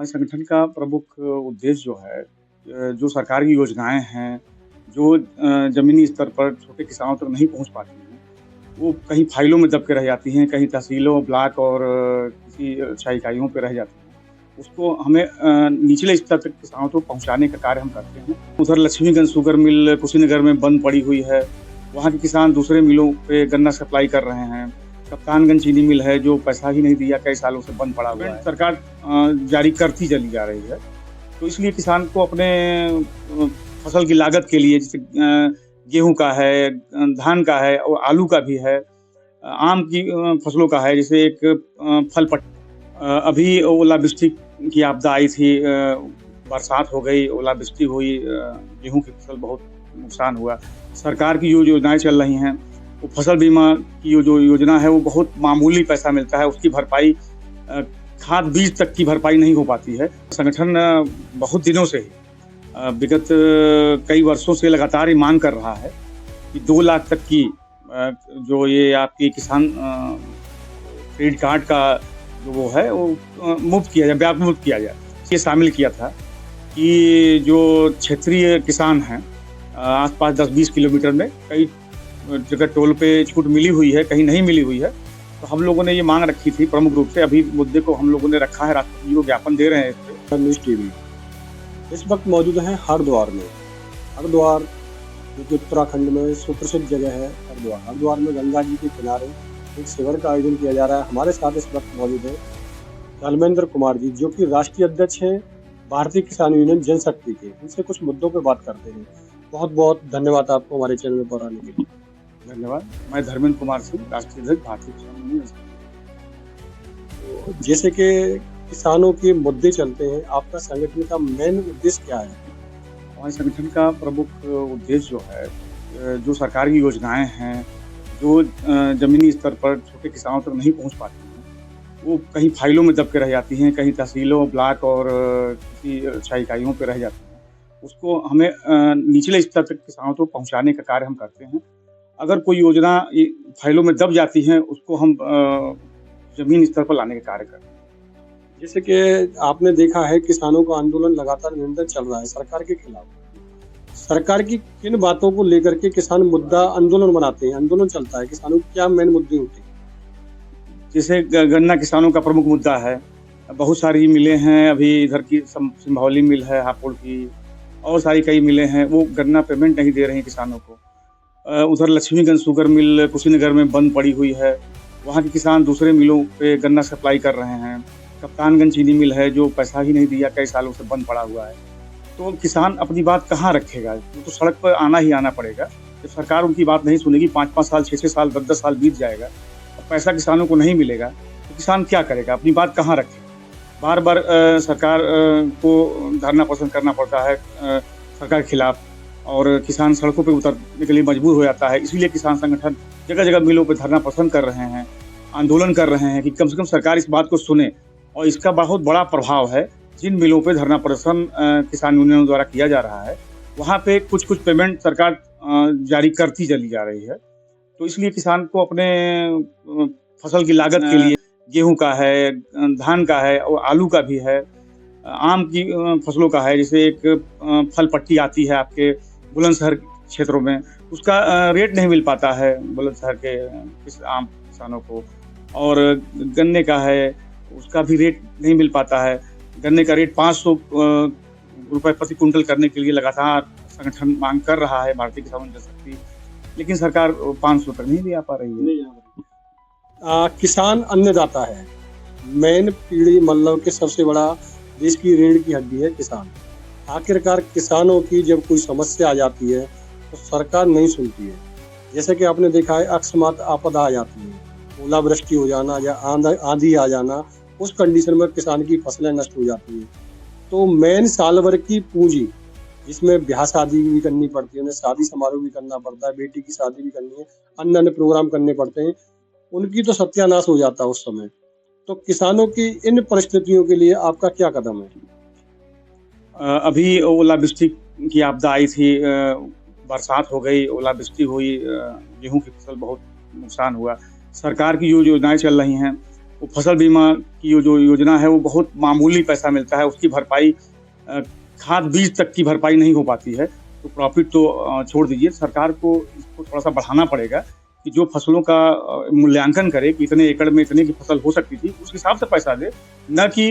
हमारे संगठन का प्रमुख उद्देश्य जो है जो सरकार की योजनाएँ हैं, जो ज़मीनी स्तर पर छोटे किसानों तक नहीं पहुँच पाती हैं, वो कहीं फ़ाइलों में दब के रह जाती हैं, कहीं तहसीलों, ब्लॉक और किसी शाखा इकाइयों पे रह जाती हैं। उसको हमें निचले स्तर तक किसानों तक पहुँचाने का कार्य हम करते हैं। उधर लक्ष्मीगंज शुगर मिल कुशीनगर में बंद पड़ी हुई है, वहाँ के किसान दूसरे मिलों पे गन्ना सप्लाई कर रहे हैं। कप्तानगंज चीनी मिल है जो पैसा ही नहीं दिया, कई सालों से बंद पड़ा हुआ है। सरकार जारी करती चली जा रही है, तो इसलिए किसान को अपने फसल की लागत के लिए जैसे गेहूँ का है, धान का है और आलू का भी है, आम की फसलों का है, जैसे एक फल अभी ओलावृष्टि की आपदा आई थी, बरसात हो गई, ओलावृष्टि हुई, गेहूँ की फसल बहुत नुकसान हुआ। सरकार की जो योजनाएँ चल रही हैं, वो फसल बीमा की जो योजना है वो बहुत मामूली पैसा मिलता है, उसकी भरपाई खाद बीज तक की भरपाई नहीं हो पाती है। संगठन बहुत दिनों से ही विगत कई वर्षों से लगातार ये मांग कर रहा है कि 2 लाख तक की जो ये आपकी किसान क्रेडिट कार्ड का जो वो है वो मुफ्त किया जाए, ब्याज मुक्त किया जाए। ये शामिल किया था कि जो क्षेत्रीय किसान हैं आस-पास 10-20 किलोमीटर में कई जगह टोल पे छूट मिली हुई है, कहीं नहीं मिली हुई है। तो हम लोगों ने ये मांग रखी थी प्रमुख रूप से, अभी मुद्दे को हम लोगों ने रखा है, राष्ट्रपति जी को ज्ञापन दे रहे हैं इस पे। न्यूज़ टीवी इस वक्त मौजूद है हरिद्वार में। हरिद्वार जो कि उत्तराखंड में सुप्रसिद्ध जगह है हरिद्वार। हरिद्वार में गंगा जी के किनारे एक शिविर का आयोजन किया जा रहा है। हमारे साथ इस वक्त मौजूद है धर्मेंद्र कुमार जी, जो कि राष्ट्रीय अध्यक्ष हैं भारतीय किसान यूनियन जनशक्ति के। इनसे कुछ मुद्दों पर बात करते हैं। बहुत बहुत धन्यवाद आपको हमारे चैनल पर आने के लिए। धन्यवाद। मैं धर्मेंद्र कुमार सिंह, राष्ट्रीय अध्यक्ष भारतीय किसान यूनियन जनशक्ति। जैसे कि किसानों के मुद्दे चलते हैं, आपका संगठन का मेन उद्देश्य क्या है? हमारे संगठन का प्रमुख उद्देश्य जो है जो सरकार की योजनाएँ हैं, जो ज़मीनी स्तर पर छोटे किसानों तक नहीं पहुँच पाती हैं, वो कहीं फ़ाइलों में दब के रह जाती हैं, कहीं तहसीलों, ब्लॉक और किसी शाखा इकाइयों पे रह जाती हैं। उसको हमें निचले स्तर तक किसानों तक पहुँचाने का कार्य हम करते हैं। अगर कोई योजना फ़ाइलों में दब जाती है, उसको हम ज़मीन स्तर पर लाने का कार्य करते हैं। जैसे कि आपने देखा है किसानों का आंदोलन लगातार निरंतर चल रहा है सरकार के खिलाफ। सरकार की किन बातों को लेकर के किसान मुद्दा आंदोलन बनाते हैं, आंदोलन चलता है, किसानों के क्या मेन मुद्दे होते हैं? जैसे गन्ना किसानों का प्रमुख मुद्दा है। बहुत सारी मिलें हैं, अभी इधर की सिंभौली मिल है, हापुड़ की, और सारी कई मिलें हैं, वो गन्ना पेमेंट नहीं दे रही हैं किसानों को। उधर लक्ष्मीगंज शुगर मिल कुशीनगर में बंद पड़ी हुई है, वहाँ के किसान दूसरे मिलों पे गन्ना सप्लाई कर रहे हैं। कप्तानगंज चीनी मिल है जो पैसा ही नहीं दिया, कई सालों से बंद पड़ा हुआ है। तो किसान अपनी बात कहाँ रखेगा? वो तो सड़क पर आना ही आना पड़ेगा। जब सरकार उनकी बात नहीं सुनेगी, 5-5 साल, 6-6 साल, 10-10 साल बीत जाएगा, और पैसा किसानों को नहीं मिलेगा, तो किसान क्या करेगा? अपनी बात कहाँ रखेगा? बार-बार सरकार को धरना प्रदर्शन करना पड़ता है सरकार के खिलाफ, और किसान सड़कों पे उतरने के लिए मजबूर हो जाता है। इसलिए किसान संगठन जगह-जगह मिलों पे धरना प्रदर्शन कर रहे हैं, आंदोलन कर रहे हैं कि कम से कम सरकार इस बात को सुने। और इसका बहुत बड़ा प्रभाव है, जिन मिलों पे धरना प्रदर्शन किसान यूनियनों द्वारा किया जा रहा है, वहाँ पे कुछ-कुछ पेमेंट सरकार जारी करती चली जा रही है। तो इसलिए किसान को अपने फसल की लागत के लिए गेहूँ का है, धान का है और आलू का भी है, आम की फसलों का है, जैसे एक फल पट्टी आती है आपके बुलंदशहर क्षेत्रों में, उसका रेट नहीं मिल पाता है बुलंदशहर के आम किसानों को। और गन्ने का है, उसका भी रेट नहीं मिल पाता है। गन्ने का रेट 500 रुपए प्रति कुंटल करने के लिए लगातार संगठन मांग कर रहा है, भारतीय किसान जनशक्ति, लेकिन सरकार 500 तक नहीं ले आ पा रही है। किसान अन्नदाता है, मेन पीढ़ी मतलब के सबसे बड़ा देश की रीढ़ की हड्डी है किसान। आखिरकार किसानों की जब कोई समस्या आ जाती है तो सरकार नहीं सुनती है। जैसे कि आपने देखा है अकस्मात आपदा आ जाती है, ओलावृष्टि हो जाना या आंधी आ जाना, उस कंडीशन में किसान की फसलें नष्ट हो जाती है। तो मेन साल भर की पूंजी, जिसमें ब्याह शादी भी करनी पड़ती है, उन्हें शादी समारोह भी करना पड़ता है, बेटी की शादी भी करनी है, अन्य प्रोग्राम करने पड़ते हैं, उनकी तो सत्यानाश हो जाता है उस समय। तो किसानों की इन परिस्थितियों के लिए आपका क्या कदम है? अभी ओलावृष्टि की आपदा आई थी, बरसात हो गई, ओलावृष्टि हुई, गेहूँ की फसल बहुत नुकसान हुआ। सरकार की जो योजनाएँ चल रही हैं, वो फसल बीमा की जो योजना है वो बहुत मामूली पैसा मिलता है, उसकी भरपाई अ, खाद बीज तक की भरपाई नहीं हो पाती है। तो प्रॉफ़िट तो छोड़ दीजिए, सरकार को इसको थोड़ा-सा बढ़ाना पड़ेगा कि जो फसलों का मूल्यांकन करे कि इतने एकड़ में इतने की फसल हो सकती थी, उस हिसाब से पैसा दे, ना कि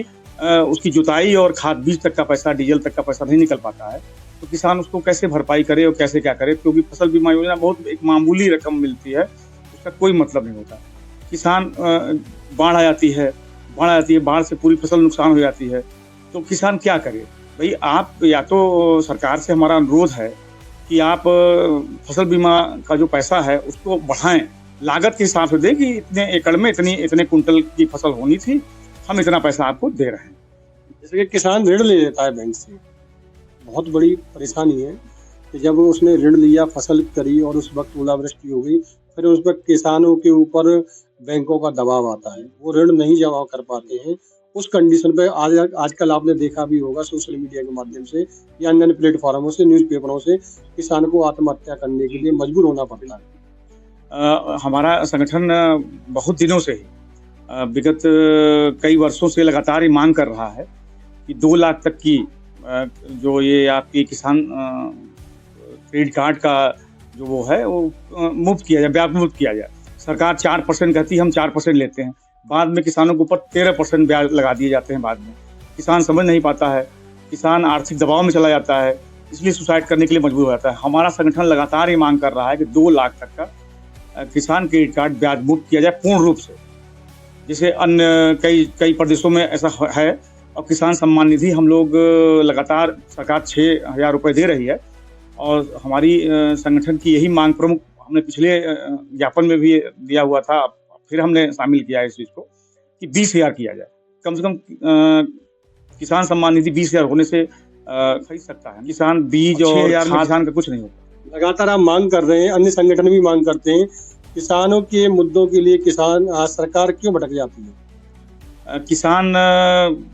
उसकी जुताई और खाद बीज तक का पैसा, डीज़ल तक का पैसा नहीं निकल पाता है। तो किसान उसको कैसे भरपाई करे और कैसे क्या करे? क्योंकि फसल बीमा योजना बहुत एक मामूली रकम मिलती है, उसका कोई मतलब नहीं होता। किसान बाढ़ आ जाती है, बाढ़ से पूरी फसल नुकसान हो जाती है, तो किसान क्या करे? भई आप या तो सरकार से हमारा अनुरोध है कि आप फसल बीमा का जो पैसा है उसको बढ़ाएँ, लागत के हिसाब से दें कि इतने एकड़ में इतने कुंटल की फसल होनी थी, हम इतना पैसा आपको दे रहे हैं। जैसे कि किसान ऋण ले लेता है बैंक से, बहुत बड़ी परेशानी है कि जब उसने ऋण लिया, फसल करी और उस वक़्त ओलावृष्टि हो गई, फिर उस वक़्त किसानों के ऊपर बैंकों का दबाव आता है, वो ऋण नहीं जमा कर पाते हैं। उस कंडीशन पे आजकल आपने देखा भी होगा सोशल मीडिया के माध्यम से या अन्य प्लेटफ़ॉर्मों से, न्यूज़पेपरों से किसान को आत्महत्या करने के लिए मजबूर होना पड़ता है। हमारा संगठन बहुत दिनों से ही विगत कई वर्षों से लगातार ये मांग कर रहा है कि 2 लाख तक की जो ये आपकी किसान क्रेडिट कार्ड का जो वो है वो मुफ्त किया जाए, ब्याज मुक्त किया जाए। सरकार 4% कहती है, हम 4% लेते हैं। बाद में किसानों के ऊपर 13% ब्याज लगा दिए जाते हैं बाद में। किसान समझ नहीं पाता है, किसान आर्थिक दबाव में चला जाता है, इसलिए सुसाइड करने के लिए मजबूर हो जाता है। हमारा संगठन लगातार ये मांग कर रहा है कि 2 लाख तक का किसान क्रेडिट कार्ड ब्याज मुक्त किया जाए पूर्ण रूप से। जैसे अन्य कई प्रदेशों में ऐसा है और किसान सम्मान निधि हम लोग लगातार सरकार 6,000 रुपए दे रही है और हमारी संगठन की यही मांग प्रमुख हमने पिछले ज्ञापन में भी दिया हुआ था, फिर हमने शामिल किया है इस चीज़ को कि 20,000 किया जाए। कम से कम किसान सम्मान निधि 20,000 होने से खरीद सकता है। किसान बीज और खाद का कुछ नहीं होता। लगातार आप मांग कर रहे हैं, अन्य संगठन भी मांग करते हैं। किसानों के मुद्दों के लिए सरकार क्यों भटक जाती है? किसान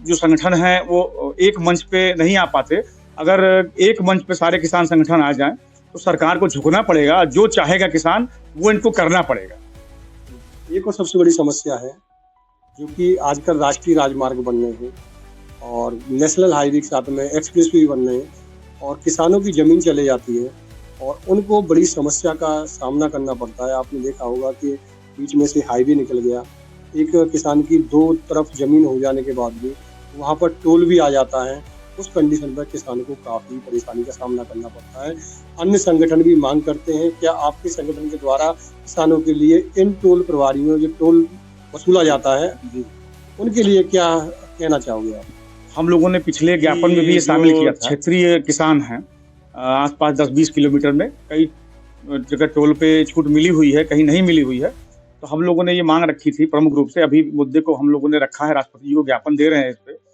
जो संगठन है वो एक मंच पे नहीं आ पाते। अगर एक मंच पे सारे किसान संगठन आ जाएं तो सरकार को झुकना पड़ेगा, जो चाहेगा किसान वो इनको करना पड़ेगा। एक और सबसे बड़ी समस्या है जो कि आजकल राष्ट्रीय राजमार्ग बन रहे हैं और नेशनल हाईवे के साथ में एक्सप्रेस वे बन रहे हैं और किसानों की ज़मीन चले जाती है और उनको बड़ी समस्या का सामना करना पड़ता है। आपने देखा होगा कि बीच में से हाईवे निकल गया, एक किसान की 2 तरफ ज़मीन हो जाने के बाद भी वहाँ पर टोल भी आ जाता है। उस कंडीशन पर किसान को काफ़ी परेशानी का सामना करना पड़ता है। अन्य संगठन भी मांग करते हैं, क्या आपके संगठन के द्वारा किसानों के लिए इन टोल प्रभारियों जो टोल वसूला जाता है जी, उनके लिए क्या कहना चाहोगे आप? हम लोगों ने पिछले ज्ञापन में भी ये शामिल किया था। क्षेत्रीय किसान हैं आसपास 10-20 किलोमीटर में, कई जगह टोल पे छूट मिली हुई है, कहीं नहीं मिली हुई है। तो हम लोगों ने ये मांग रखी थी प्रमुख रूप से, अभी मुद्दे को हम लोगों ने रखा है, राष्ट्रपति जी को ज्ञापन दे रहे हैं इस पे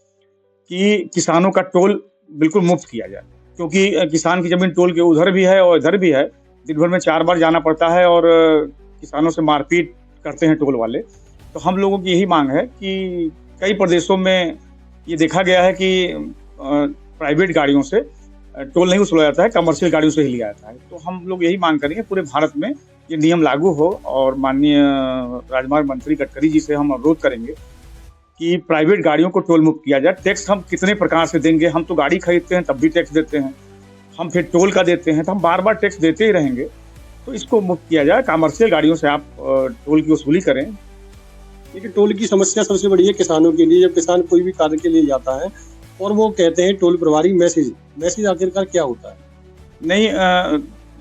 कि किसानों का टोल बिल्कुल मुफ्त किया जाए। क्योंकि किसान की ज़मीन टोल के उधर भी है और इधर भी है। दिन भर में 4 बार जाना पड़ता है और किसानों से मारपीट करते हैं टोल वाले। तो हम लोगों की यही मांग है कि कई प्रदेशों में ये देखा गया है कि प्राइवेट गाड़ियों से टोल नहीं वसूला जाता है, कमर्शियल गाड़ियों से ही लिया जाता है। तो हम लोग यही मांग करेंगे पूरे भारत में ये नियम लागू हो और माननीय राजमार्ग मंत्री गडकरी जी से हम अनुरोध करेंगे कि प्राइवेट गाड़ियों को टोल मुक्त किया जाए। टैक्स हम कितने प्रकार से देंगे? हम तो गाड़ी खरीदते हैं तब भी टैक्स देते हैं, हम फिर टोल का देते हैं, तो हम बार-बार टैक्स देते ही रहेंगे। तो इसको मुक्त किया जाए, कमर्शियल गाड़ियों से आप टोल की वसूली करें। देखिए, टोल की समस्या सबसे बड़ी है किसानों के लिए। जब किसान कोई भी कार्य के लिए जाता है और वो कहते हैं टोल प्रभारी मैसेज आखिरकार क्या होता है? नहीं,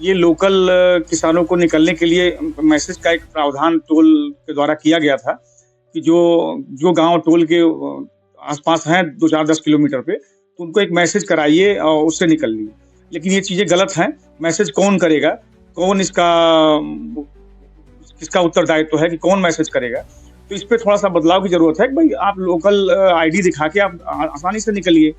ये लोकल किसानों को निकलने के लिए मैसेज का एक प्रावधान टोल के द्वारा किया गया था कि जो गांव टोल के आसपास हैं 2-4-10 किलोमीटर पे, तो उनको एक मैसेज कराइए और उससे निकलिए। लेकिन ये चीज़ें गलत हैं। मैसेज कौन करेगा? कौन किसका उत्तरदायित्व है कि कौन मैसेज करेगा? तो इस पे थोड़ा-सा बदलाव की ज़रूरत है कि भाई आप लोकल आईडी दिखा के आप आसानी से निकलिए।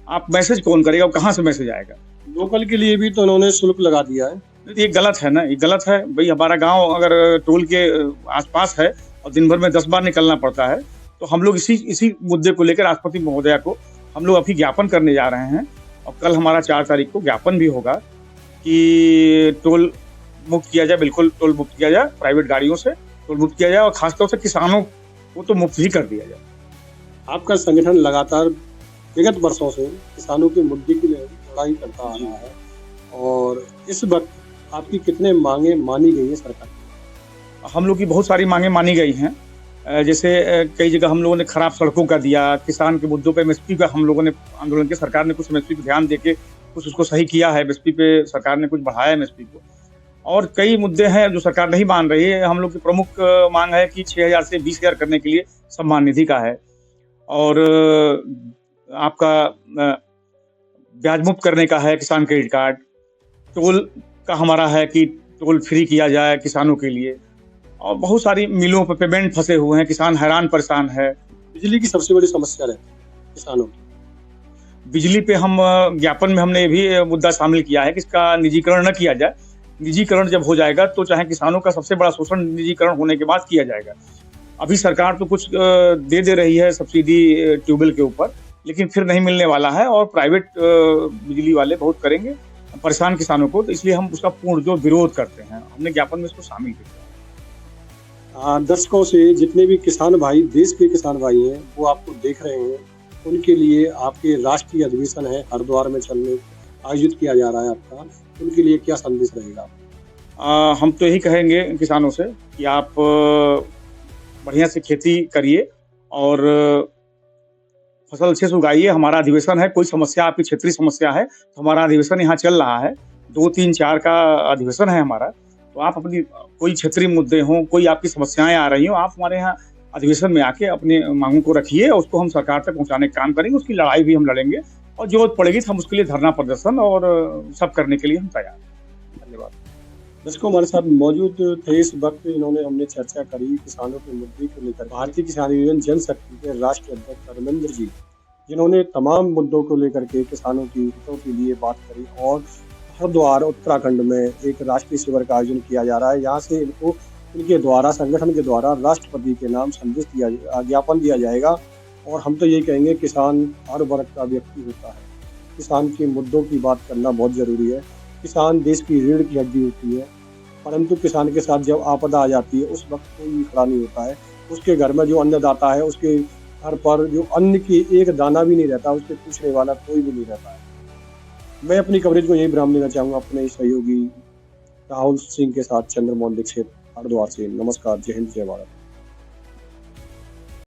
आप मैसेज कौन करेगा और कहाँ से मैसेज आएगा? लोकल के लिए भी तो उन्होंने शुल्क लगा दिया है। ये गलत है ना, ये गलत है। भाई हमारा गाँव अगर टोल के आसपास है और दिन भर में 10 बार निकलना पड़ता है, तो हम लोग इसी मुद्दे को लेकर राष्ट्रपति महोदया को हम लोग अभी ज्ञापन करने जा रहे हैं और कल हमारा 4 तारीख को ज्ञापन भी होगा कि टोल मुक्त किया जाए, बिल्कुल टोल मुक्त किया जाए, प्राइवेट गाड़ियों से टोल मुक्त किया जाए और खासतौर से किसानों वो तो मुफ्त ही कर दिया जाए। आपका संगठन लगातार विगत वर्षों से किसानों के मुद्दे की लड़ाई करता आ रहा है और इस वक्त आपकी कितने मांगे मानी गई है सरकार की? हम लोग की बहुत सारी मांगे मानी गई हैं। जैसे कई जगह हम लोगों ने खराब सड़कों का दिया, किसान के मुद्दों पे एमएसपी का हम लोगों ने आंदोलन किया, सरकार ने कुछ एमएसपी पे ध्यान देके कुछ उसको सही किया है, एमएसपी पे सरकार ने कुछ बढ़ाया एमएसपी को। और कई मुद्दे हैं जो सरकार नहीं मान रही है। हम लोग की प्रमुख मांग है कि 6,000 से 20,000 करने के लिए सम्मान निधि का है और आपका ब्याज मुक्त करने का है किसान क्रेडिट कार्ड, टोल का हमारा है कि टोल फ्री किया जाए किसानों के लिए और बहुत सारी मिलों पर पेमेंट फंसे हुए हैं, किसान हैरान परेशान है। बिजली की सबसे बड़ी समस्या रहती है किसानों की। बिजली पे हम ज्ञापन में हमने ये भी मुद्दा शामिल किया है कि इसका निजीकरण न किया जाए। निजीकरण जब हो जाएगा तो चाहे किसानों का सबसे बड़ा शोषण निजीकरण होने के बाद किया जाएगा। अभी सरकार तो कुछ दे रही है सब्सिडी ट्यूबवेल के ऊपर, लेकिन फिर नहीं मिलने वाला है और प्राइवेट बिजली वाले बहुत करेंगे परेशान किसानों को, तो इसलिए हम उसका पूर्ण जो विरोध करते हैं, हमने ज्ञापन में इसको शामिल किया। दर्शकों से जितने भी किसान भाई, देश के किसान भाई हैं, वो आपको देख रहे हैं, उनके लिए आपके राष्ट्रीय अधिवेशन है हरिद्वार में आयोजित किया जा रहा है आपका, उनके लिए क्या संदेश रहेगा? हम तो यही कहेंगे किसानों से कि आप बढ़िया से खेती करिए और फसल अच्छे से उगाइए। हमारा अधिवेशन है, कोई समस्या आपकी क्षेत्रीय समस्या है तो हमारा अधिवेशन यहाँ चल रहा है, 2, 3, 4 का अधिवेशन है हमारा। तो आप अपनी कोई क्षेत्रीय मुद्दे हों, कोई आपकी समस्याएं आ रही हो, आप हमारे यहाँ अधिवेशन में आके अपनी मांगों को रखिए और उसको हम सरकार तक पहुंचाने का काम करेंगे। उसकी लड़ाई भी हम लड़ेंगे और जरूरत पड़ेगी तो हम उसके लिए धरना प्रदर्शन और सब करने के लिए हम तैयार हैं। धन्यवाद। दर्शकों हमारे साथ मौजूद थे इस वक्त, हमने चर्चा करी किसानों के मुद्दे को लेकर। भारतीय किसान यूनियन जनशक्ति के राष्ट्रीय अध्यक्ष धर्मेंद्र जी, जिन्होंने तमाम मुद्दों को लेकर के किसानों की हितों के लिए बात करी और हरिद्वार उत्तराखंड में एक राष्ट्रीय शिविर का आयोजन किया जा रहा है। यहाँ से इनके द्वारा, संगठन के द्वारा राष्ट्रपति के नाम संदेश ज्ञापन दिया जाएगा। और हम तो यही कहेंगे, किसान हर वर्ग का व्यक्ति होता है, किसान के मुद्दों की बात करना बहुत जरूरी है। किसान देश की रीढ़ की हड्डी होती है, परंतु किसान के साथ जब आपदा आ जाती है उस वक्त कोई खड़ा नहीं होता है। उसके घर में जो अन्नदाता है, उसके घर पर जो अन्न की एक दाना भी नहीं रहता, उससे पूछने वाला कोई भी नहीं रहता है। मैं अपनी कवरेज को यही विराम देना चाहूँगा अपने सहयोगी राहुल सिंह के साथ। चंद्रमोहन दीक्षित, हरिद्वार से। नमस्कार, जय हिंद, जय भारत।